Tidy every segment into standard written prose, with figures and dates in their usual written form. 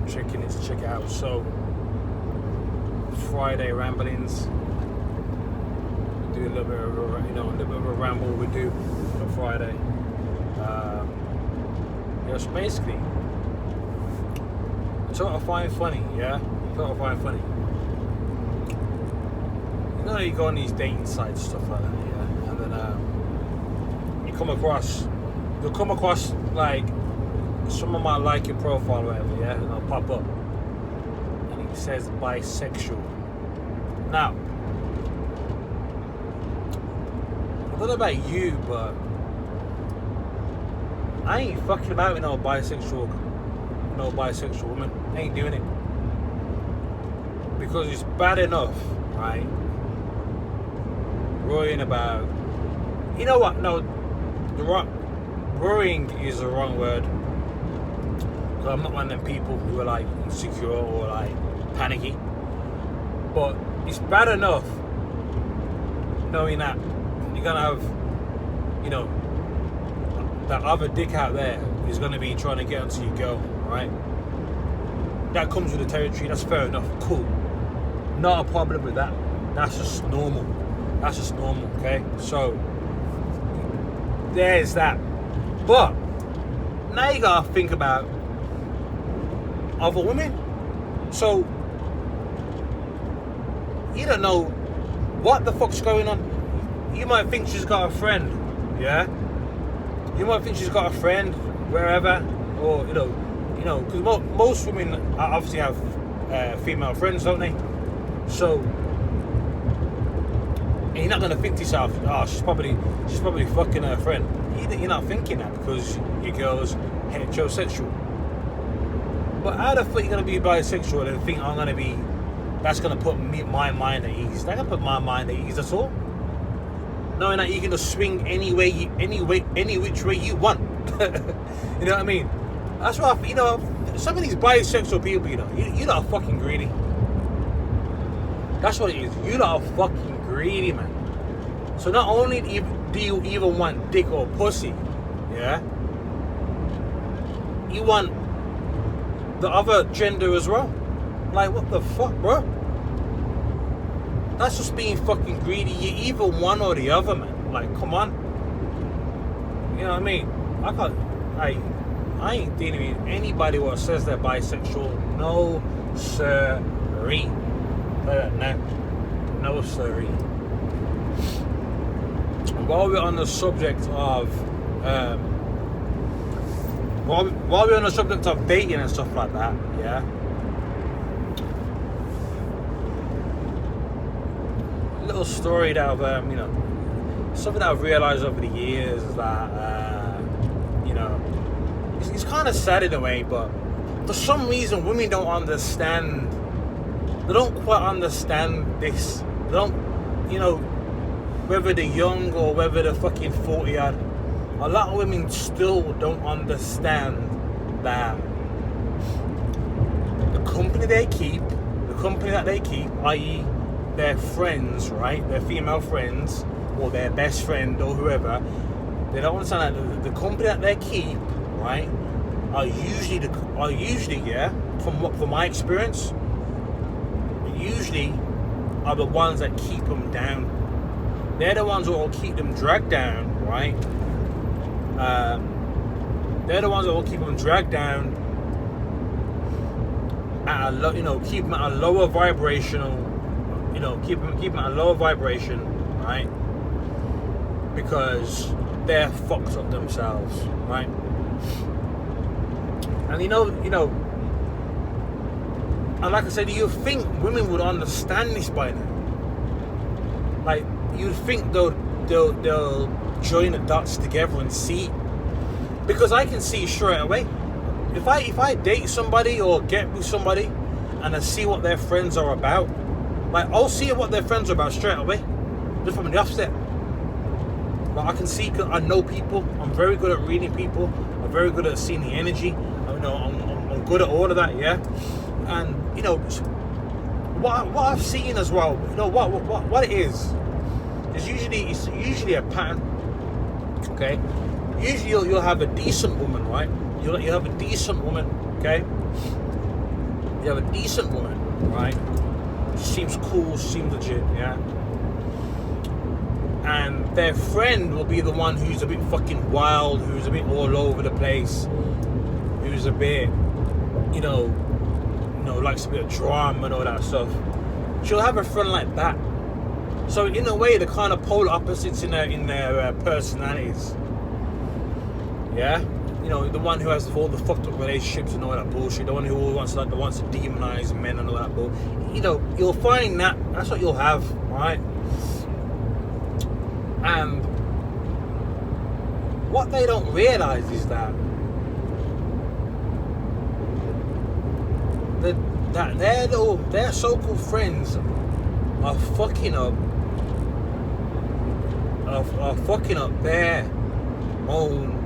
checking it to check it out. So Friday ramblings. Do a little bit of a ramble we do on Friday. So basically, it's what I find funny, yeah. It's what I find funny. You know, you go on these dating sites and stuff like that, yeah, and then you'll come across like someone might like your profile or whatever, yeah, and it'll pop up, and it says bisexual. Now, I don't know about you, but I ain't fucking about with no bisexual woman. I ain't doing it. Because it's bad enough, right? Worrying about, you know what? No, worrying is the wrong word. Because I'm not one of them people who are like insecure or like panicky. But it's bad enough knowing that you're gonna have, you know, that other dick out there is gonna be trying to get onto your girl, right? That comes with the territory. That's fair enough. Cool. Not a problem with that. That's just normal. Okay? So there's that. But now you gotta think about other women. So you don't know what the fuck's going on. You might think she's got a friend, yeah? You might think she's got a friend wherever, or you know, because most women obviously have female friends, don't they? So, and you're not gonna think to yourself, oh, she's probably fucking her friend. You're not thinking that because your girl's heterosexual. But how the fuck are you gonna be bisexual and think that's gonna put my mind at ease? That gonna put my mind at ease at all. Knowing that you can just swing any which way you want. You know what I mean? That's why some of these bisexual people, you're not fucking greedy. That's what it is. You're not fucking greedy, man. So not only do you even want dick or pussy, yeah, you want the other gender as well. Like, what the fuck, bro? That's just being fucking greedy. You're either one or the other, man. Like, come on. You know what I mean? I ain't dealing with anybody who says they're bisexual. No, sirree. No, sirree. While we're on the subject of dating and stuff like that, yeah. Little story that I've, something that I've realised over the years is that, it's kind of sad in a way, but for some reason women don't understand. They don't quite understand this. They don't, whether they're young or whether they're fucking 40 odd. A lot of women still don't understand that the company that they keep, i.e. their friends, right? Their female friends or their best friend or whoever, they don't understand that the company that they keep, right, are usually from my experience, usually are the ones that keep them down. They're the ones who will keep them dragged down, right? They're the ones that will keep them dragged down at keep them at a lower vibrational. Keep them at a lower vibration, right? Because they're fucked up themselves, right? And and like I said, you think women would understand this by now. Like, you'd think they'll join the dots together and see, because I can see straight away. If I date somebody or get with somebody and I see what their friends are about, like, I'll see what their friends are about straight away, just from the offset. But I can see, cause I know people. I'm very good at reading people. I'm very good at seeing the energy. I'm good at all of that, yeah. And what I've seen as well, what it is usually a pattern. Okay, usually you'll have a decent woman, right? You'll have a decent woman, okay, You have a decent woman, right? She seems cool, she seems legit, yeah? And their friend will be the one who's a bit fucking wild, who's a bit all over the place, who's a bit, likes a bit of drama and all that stuff. She'll have a friend like that. So in a way, they're kind of polar opposites in their personalities. Yeah, the one who has all the fucked up relationships and all that bullshit. The one who wants to demonize men and all that bull. You'll find that's what you'll have, right? And what they don't realize is that their so-called friends are fucking up their own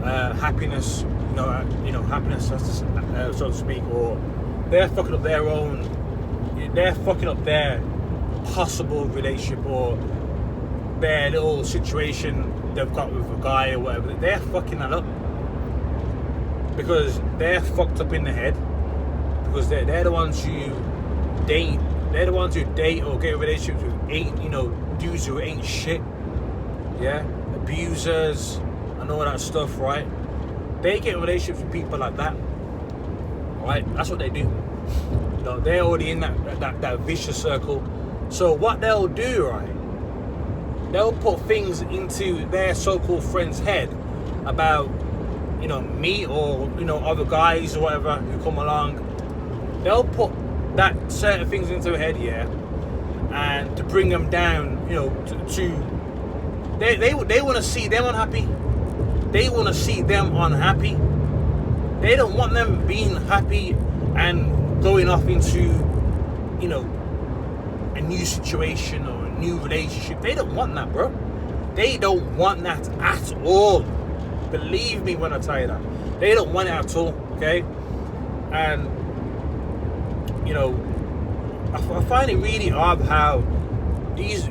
happiness, happiness, so to speak, or they're fucking up their possible relationship or their little situation they've got with a guy or whatever. They're fucking that up because they're fucked up in the head, because they're the ones who date. They're the ones who date or get relationships with dudes who ain't shit, yeah, abusers and all that stuff, right? They get relationships with people like that, right? That's what they do. They're already in that vicious circle. So what they'll do, right? They'll put things into their so-called friend's head about, me or other guys or whatever who come along. They'll put that certain things into their head, yeah, and to bring them down, they want to see them unhappy. They want to see them unhappy. They don't want them being happy and going off into, a new situation or a new relationship. They don't want that, bro. They don't want that at all. Believe me when I tell you that. They don't want it at all, okay? And I find it really odd how these,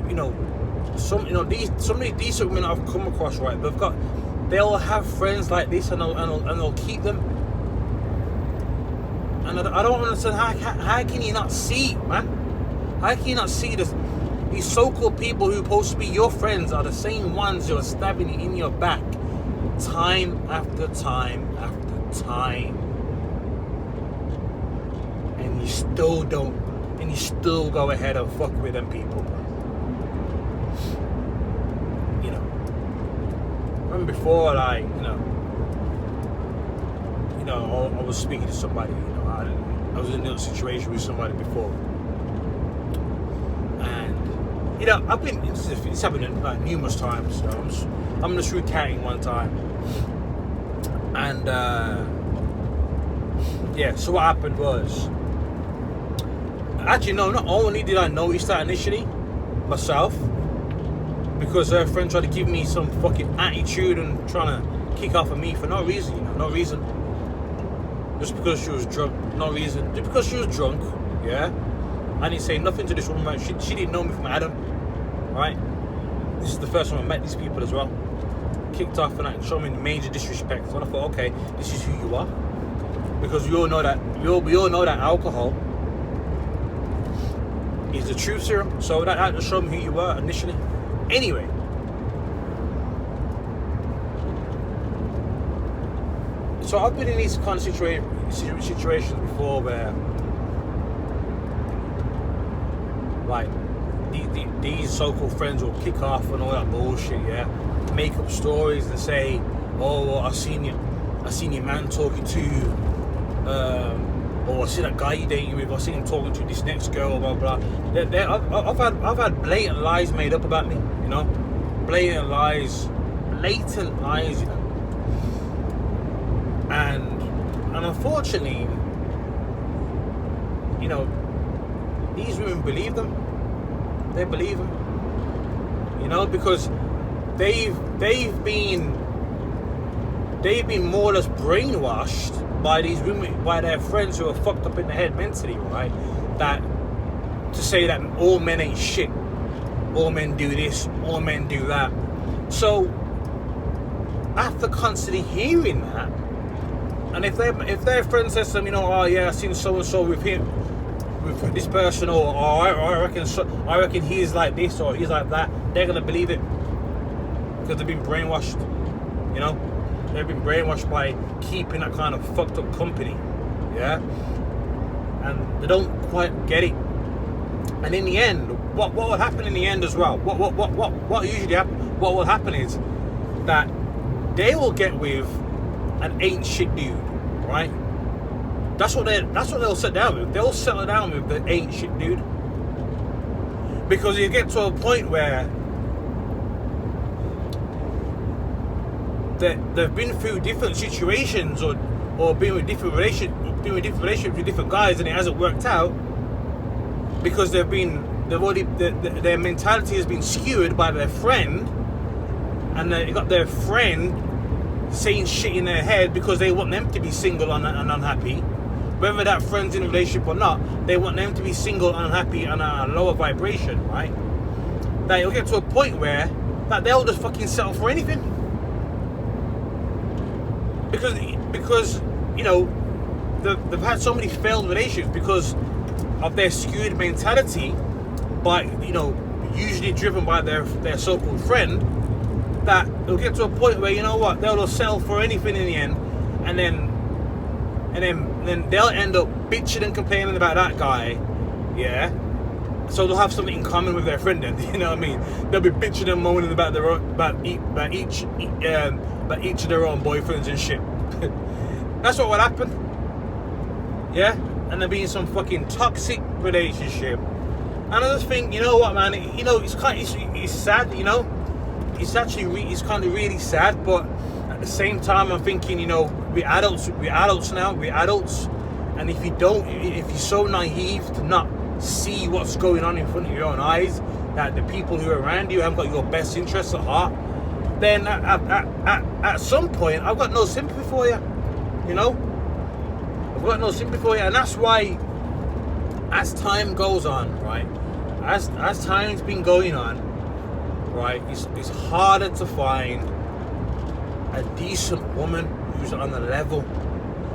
some of these decent women I've come across, right? They'll have friends like this, and they'll keep them. And I don't understand how can you not see, man? How can you not see this? These so-called people who are supposed to be your friends are the same ones who are stabbing you in your back, time after time after time. And you still don't, and you still go ahead and fuck with them people. Remember before, I was speaking to somebody, I was in a little situation with somebody before. And, I've been, it's happened like numerous times. So I'm just recounting one time. And, so what happened was, actually, no, not only did I notice that initially, myself, because her friend tried to give me some fucking attitude and trying to kick off of me for no reason, no reason. Just because she was drunk, no reason. Just because she was drunk, yeah? I didn't say nothing to this woman, right? She didn't know me from Adam, right? This is the first time I met these people as well. Kicked off and showed me major disrespect. So I thought, okay, this is who you are. Because we all know that alcohol is the truth serum. So that had to show me who you were initially. Anyway, so I've been in these kind of situations before where, like, these so-called friends will kick off and all that bullshit, yeah, make up stories and say, oh, well, I seen your man talking to or I see that guy you're dating with, I see him talking to this next girl, blah blah. I've had blatant lies made up about me, blatant lies, and unfortunately, these women believe them. They believe them, because they've been more or less brainwashed by these women, by their friends who are fucked up in the head mentally, right? That to say that all men ain't shit, all men do this, all men do that. So after constantly hearing that, And if their friend says to them, oh yeah, I seen so and so with him, with this person, or I reckon he's like this or he's like that, they're gonna believe it because they've been brainwashed. They've been brainwashed by keeping that kind of fucked up company, yeah. And they don't quite get it. And in the end, what will happen in the end as well? What usually happen? What will happen is that they will get with an ain't shit dude, right? That's what they'll sit down with. They'll settle down with the ain't shit dude, because you get to a point where they've been through different situations or been with different relationships with different guys, and it hasn't worked out because their mentality has been skewed by their friend, and they got their friend saying shit in their head because they want them to be single and unhappy. Whether that friend's in a relationship or not, they want them to be single and unhappy and a lower vibration, right? That you'll get to a point where that they'll just fucking settle for anything. Because they've had so many failed relationships because of their skewed mentality, by usually driven by their so-called friend, that they'll get to a point where they'll just settle for anything in the end, and then they'll end up bitching and complaining about that guy, yeah. So they'll have something in common with their friend, then, you know what I mean? They'll be bitching and moaning about each of their own boyfriends and shit. That's what will happen, yeah. And they'll be in some fucking toxic relationship. And I just think, what, man? It's sad, It's kind of really sad, but at the same time, I'm thinking, we're adults now, and if you're so naive to not see what's going on in front of your own eyes, that the people who are around you haven't got your best interests at heart, then at some point, I've got no sympathy for you, I've got no sympathy for you, and that's why, as time goes on, right, as time's been going on, right, it's harder to find a decent woman who's on the level,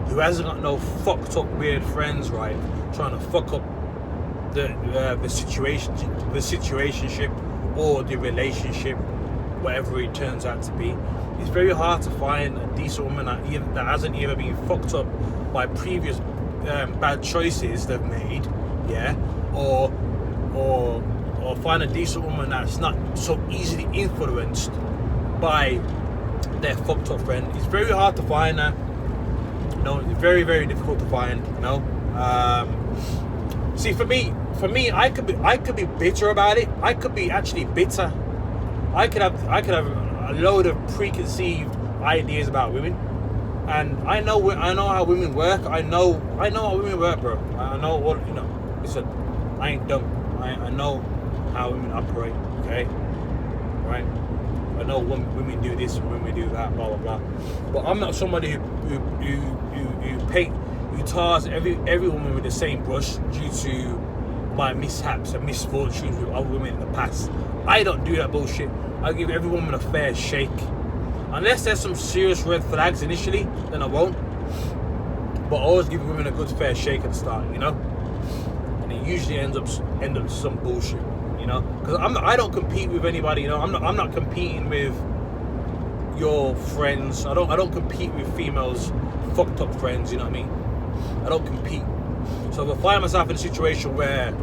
who hasn't got no fucked up weird friends, right, trying to fuck up the situationship or the relationship, whatever it turns out to be. It's very hard to find a decent woman that hasn't either been fucked up by previous bad choices they've made, yeah, or find a decent woman that's not so easily influenced by their fucked up friend. It's very hard to find that. It's very, very difficult to find. See, for me, I could be bitter about it. I could be actually bitter. I could have a load of preconceived ideas about women, and I know how women work. I know how women work, bro. I know what Listen, I ain't dumb. I know how women operate. Okay, right? I know when women do this and women do that, blah blah blah. But I'm not somebody who tars every woman with the same brush due to my mishaps and misfortunes with other women in the past. I don't do that bullshit. I give every woman a fair shake. Unless there's some serious red flags initially, then I won't. But I always give women a good fair shake at the start, And it usually ends up some bullshit, Because I don't compete with anybody, I'm not competing with your friends. I don't compete with females, fucked up friends. You know what I mean? I don't compete. So if I find myself in a situation where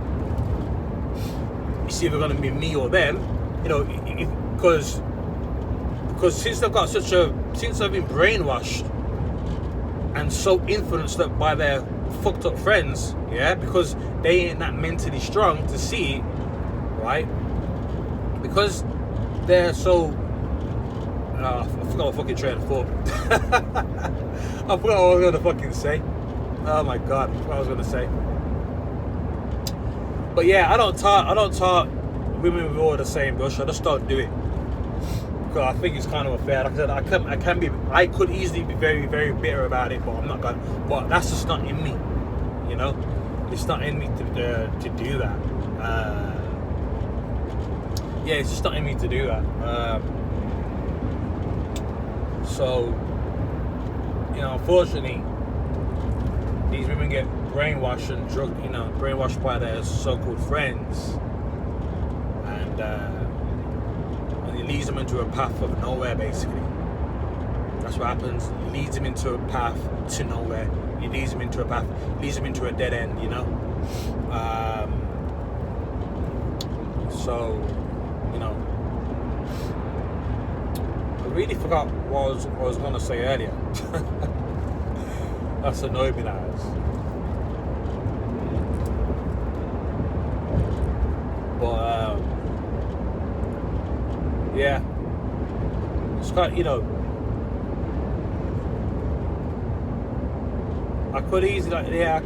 it's either going to be me or them, because since they've been brainwashed and so influenced by their fucked up friends, yeah, because they ain't that mentally strong to see it, right? Because they're so I forgot what fucking train of thought. I forgot what I was gonna fucking say. Oh my god, what I was gonna say. But yeah, I don't talk women with all the same brush. I just don't do it. Because I think it's kind of unfair. Like I said, I could easily be very, very bitter about it, but I'm not gonna. But that's just not in me, It's not in me to do that. Yeah, it's just not in me to do that. So unfortunately, these women get brainwashed and drugged, brainwashed by their so-called friends, and it leads them into a path of nowhere. Basically, that's what happens. It leads them into a path to nowhere. It leads them into a path, leads them into a dead end. So, I really forgot what I was going to say earlier. That's annoyed me now. But yeah, it's got I could easily I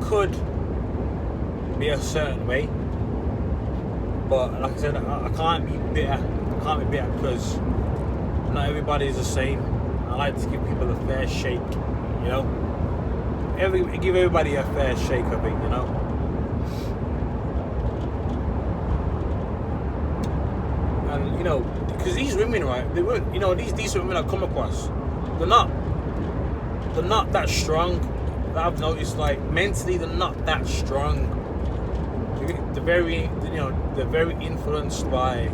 could be a certain way, but like I said, I can't be bitter. I can't be bitter because not everybody is the same. I like to give people a fair shake, give everybody a fair shake of it, And because these women, right? These decent women I come across, they're not that strong. I've noticed, like, mentally, they're not that strong. They're very, they're very influenced by,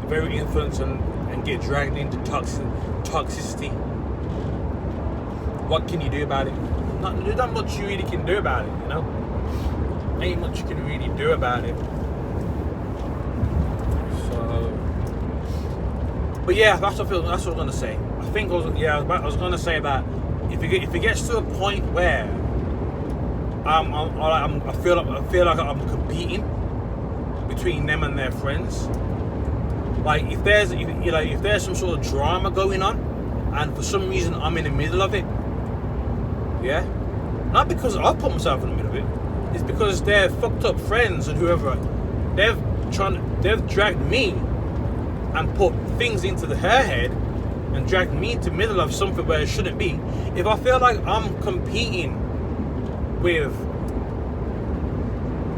very influenced and get dragged into toxicity. What can you do about it? There's not much you really can do about it, Ain't much you can really do about it. So, but yeah, that's what I was gonna say. I was gonna say that if it gets to a point where I feel like I'm competing between them and their friends. Like if there's some sort of drama going on, and for some reason I'm in the middle of it, yeah, not because I put myself in the middle of it, it's because they're fucked up friends and whoever they've dragged me and put things into her head and dragged me into the middle of something where it shouldn't be. If I feel like I'm competing with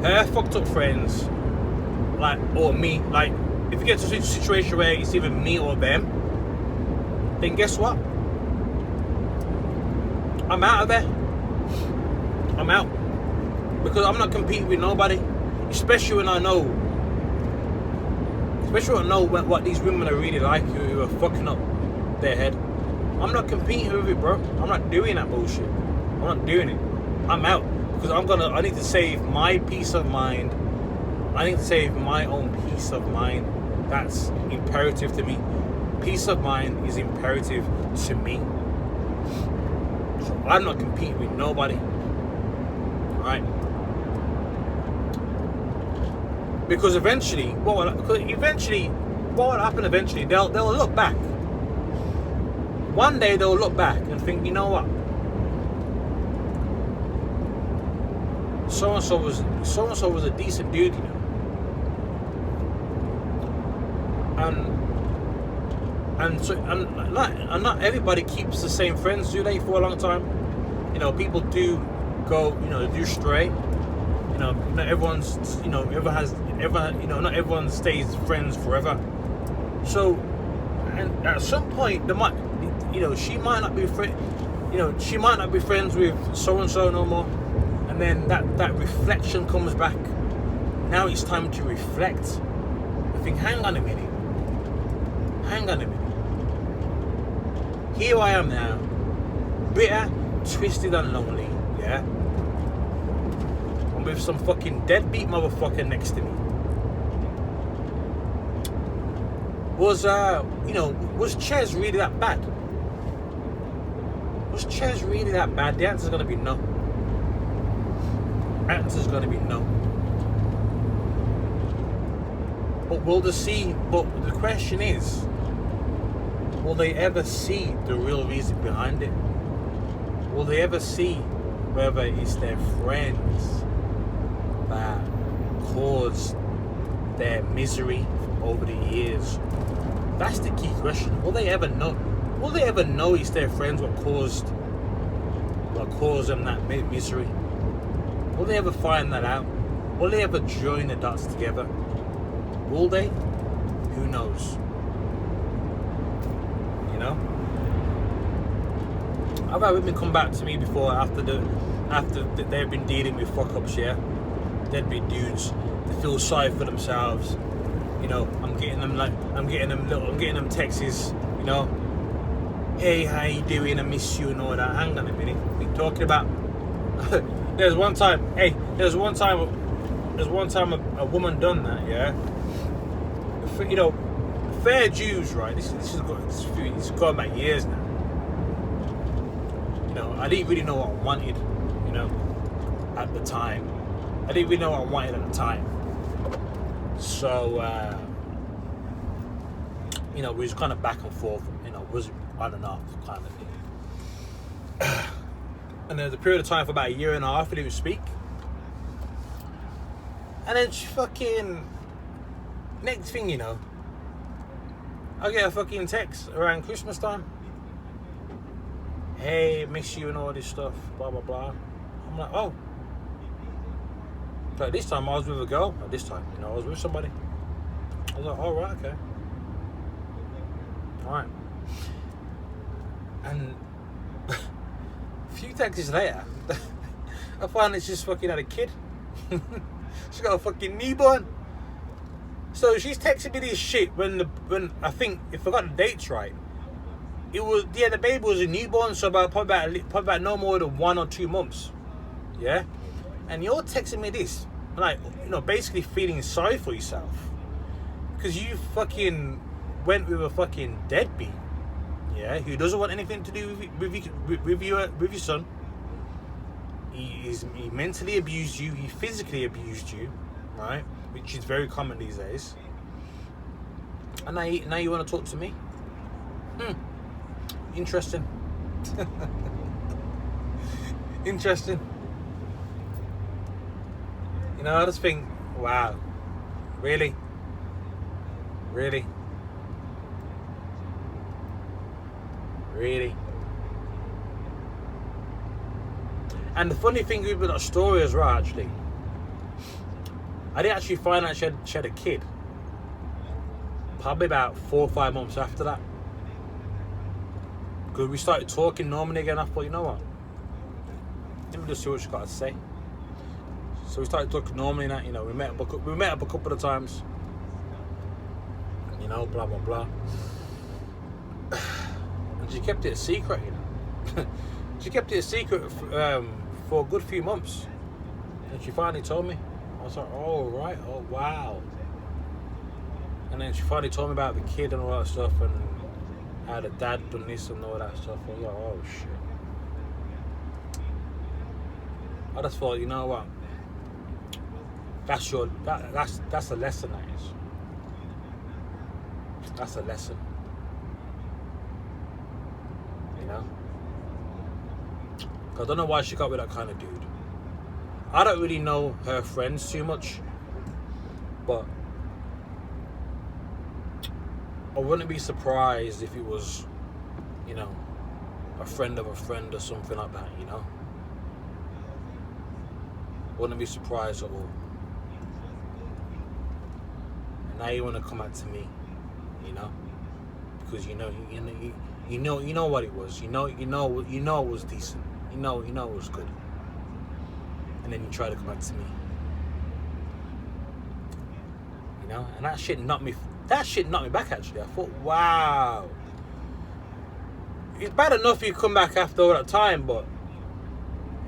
her fucked up friends, or me, if it gets to a situation where it's either me or them, then guess what? I'm out of there. I'm out. Because I'm not competing with nobody. Especially when I know what these women are really like, who are fucking up their head. I'm not competing with it, bro. I'm not doing that bullshit. I'm not doing it. I'm out. Because I need to save my peace of mind. I need to save my own peace of mind. That's imperative to me. Peace of mind is imperative to me. So I'm not competing with nobody. Alright? Because eventually, what will happen eventually? They'll look back. One day they'll look back and think, you know what? So and so was a decent dude, And not everybody keeps the same friends, do they? For a long time, people do go, do stray. Not everyone's, not everyone stays friends forever. So, and at some point, they might, she might not be she might not be friends with so and so no more. And then that reflection comes back. Now it's time to reflect. I think, hang on a minute. Here I am now, bitter, twisted and lonely, yeah? I'm with some fucking deadbeat motherfucker next to me. Was Ches really that bad? Was Ches really that bad? The answer's gonna be no. Answer's gonna be no. But the question is, will they ever see the real reason behind it? Will they ever see whether it's their friends that caused their misery over the years? That's the key question. Will they ever know? Will they ever know it's their friends what caused them that misery? Will they ever find that out? Will they ever join the dots together? Will they? Who knows? You know? I've had women come back to me before after they've been dealing with fuck ups, yeah. They'd be dudes. They feel sorry for themselves. You know, I'm getting them texts, you know. Hey, how you doing? I miss you and all that. Hang on a minute. What are you talking about? There's one time a woman done that, yeah. You know, fair Jews, right? This is going back years now. You know, I didn't really know what I wanted, you know, at the time. I didn't really know what I wanted at the time. So, you know, we was kind of back and forth, you know, was on and off kind of thing. And there was a period of time for about a year and a half we didn't speak. And then she fucking, next thing you know, I get a fucking text around Christmas time. Hey, miss you and all this stuff, blah, blah, blah. I'm like, oh. But this time I was with a girl. Or this time, you know, I was with somebody. I was like, oh, right, okay. All right. And a few texts later, I find that she's fucking had a kid. She's got a fucking newborn. So she's texting me this shit when I think, if I got the dates right, it was, yeah, the baby was a newborn, so probably about no more than 1 or 2 months. Yeah? And you're texting me this, like, you know, basically feeling sorry for yourself. Because you fucking went with a fucking deadbeat, yeah, who doesn't want anything to do with your son. He mentally abused you, he physically abused you, right? Which is very common these days. And now you want to talk to me? Interesting. Interesting. You know, I just think, wow, really? Really? Really? And the funny thing with that story as well, actually, I didn't actually find out she had a kid probably about 4 or 5 months after that. Because we started talking normally again. I thought, you know what? Let me just see what she's got to say. So we started talking normally and that, you know, we met up a couple of times. You know, blah, blah, blah. And she kept it a secret, you know. She kept it a secret for a good few months. And she finally told me. I was like, oh, right, oh, wow. And then she finally told me about the kid and all that stuff and how the dad done this and all that stuff. I was like, oh, shit. I just thought, you know what? That's a lesson, that is. That's a lesson. You know? I don't know why she got with that kind of dude. I don't really know her friends too much, but I wouldn't be surprised if it was, you know, a friend of a friend or something like that, you know? Wouldn't be surprised at all. And now you want to come out to me, you know? Because you know what it was. You know it was decent. You know it was good. And then you try to come back to me. You know? And that shit knocked me back, actually. I thought, wow. It's bad enough you come back after all that time, but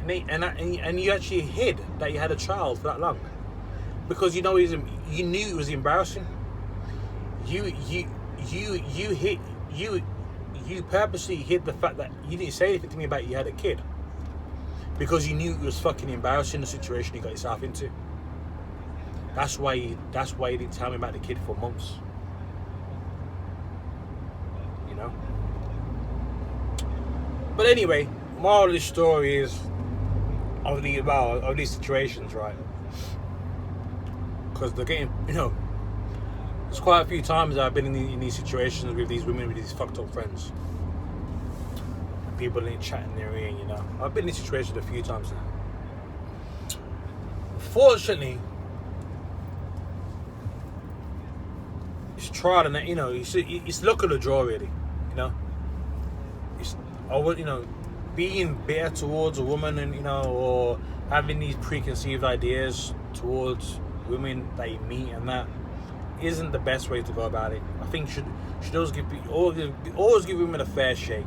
and you actually hid that you had a child for that long. Because you knew it was embarrassing. You purposely hid the fact that you didn't say anything to me about you had a kid. Because you knew it was fucking embarrassing, the situation you got yourself into. That's why you didn't tell me about the kid for months. You know? But anyway, moral of the story is of these situations, right? Because they're getting, you know, there's quite a few times I've been in these situations with these women with these fucked up friends. People ain't chatting their ear, you know. I've been in this situation a few times now. Fortunately, it's trial and you know, it's luck of the draw really. You know, it's you know, being bitter towards a woman and you know, or having these preconceived ideas towards women that you meet and that isn't the best way to go about it. I think should always give women a fair shake,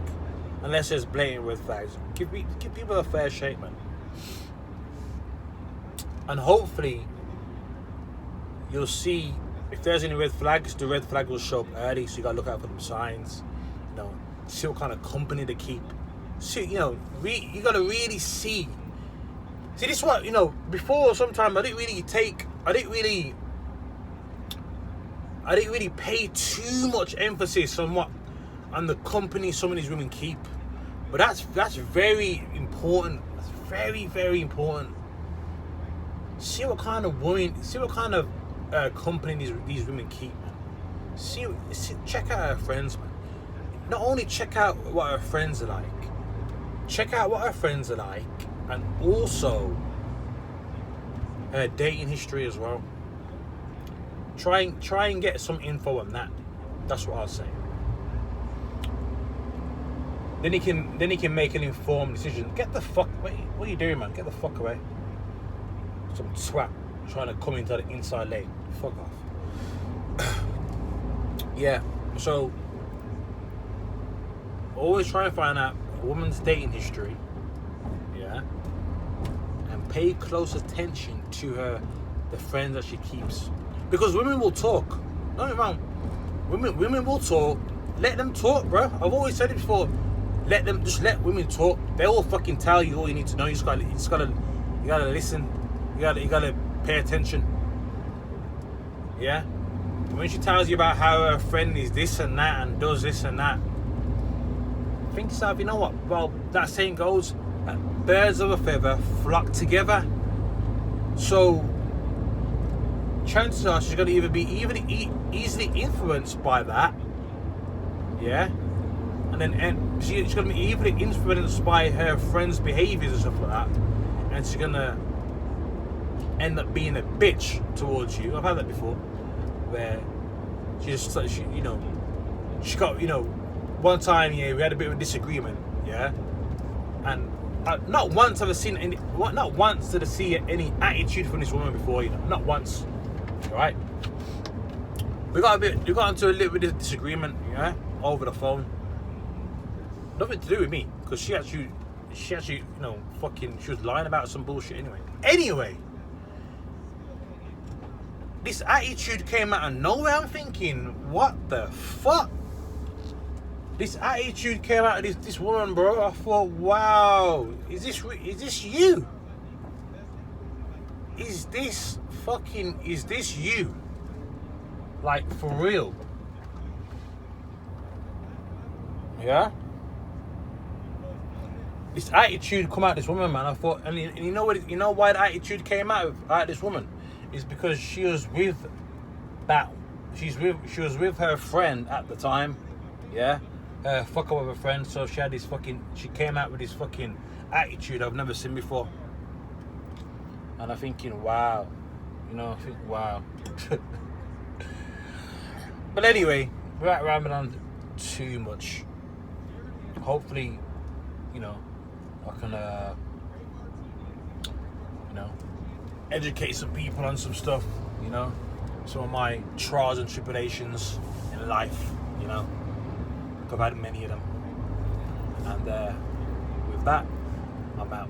unless there's blatant red flags. Give people a fair shake, man. And hopefully you'll see if there's any red flags, the red flag will show up early, so you gotta look out for them signs. You know, see what kind of company to keep. See, you know, you gotta really see. See, this is what, you know, before sometimes I didn't really pay too much emphasis on the company some of these women keep. But that's very important. That's very, very important. See what kind of company these women keep, man. See, check out her friends, man. Not only check out what her friends are like, and also her dating history as well. Try and get some info on that. That's what I'll say. Then he can make an informed decision. Get the fuck away. What are you doing, man? Get the fuck away. Some twat trying to come into the inside lane. Fuck off. Yeah. So always try and find out a woman's dating history. Yeah. And pay close attention to the friends that she keeps. Because women will talk. Don't get me wrong. Women will talk. Let them talk, bro. I've always said it before. Let women talk. They will fucking tell you all you need to know. You gotta listen. You gotta pay attention. Yeah? When she tells you about how her friend is this and that and does this and that, think to yourself, you know what? Well, that saying goes, birds of a feather flock together. So chances are she's going to either be easily influenced by that, yeah, and she's going to be easily influenced by her friends' behaviours and stuff like that, and she's going to end up being a bitch towards you. I've had that before, where she got, you know, one time, yeah, we had a bit of a disagreement, yeah, and not once did I see any attitude from this woman before, you know, not once. Right, we got into a little bit of disagreement, yeah, over the phone. Nothing to do with me, because she actually, you know, she was lying about some bullshit anyway. This attitude came out of nowhere. I'm thinking, what the fuck? This attitude came out of this woman, bro. I thought, wow, is this you? Is this you? Like, for real? Yeah? This attitude come out of this woman, man. I thought, and you know what? You know why the attitude came out of this woman? Is because she was with her friend at the time, yeah? Fuck up with her friend, so she came out with this fucking attitude I've never seen before. And I'm thinking, wow. You know, I think, wow. But anyway, without rambling on too much, hopefully, you know, I can, you know, educate some people on some stuff, you know, some of my trials and tribulations in life, you know. I've had many of them. And with that, I'm out.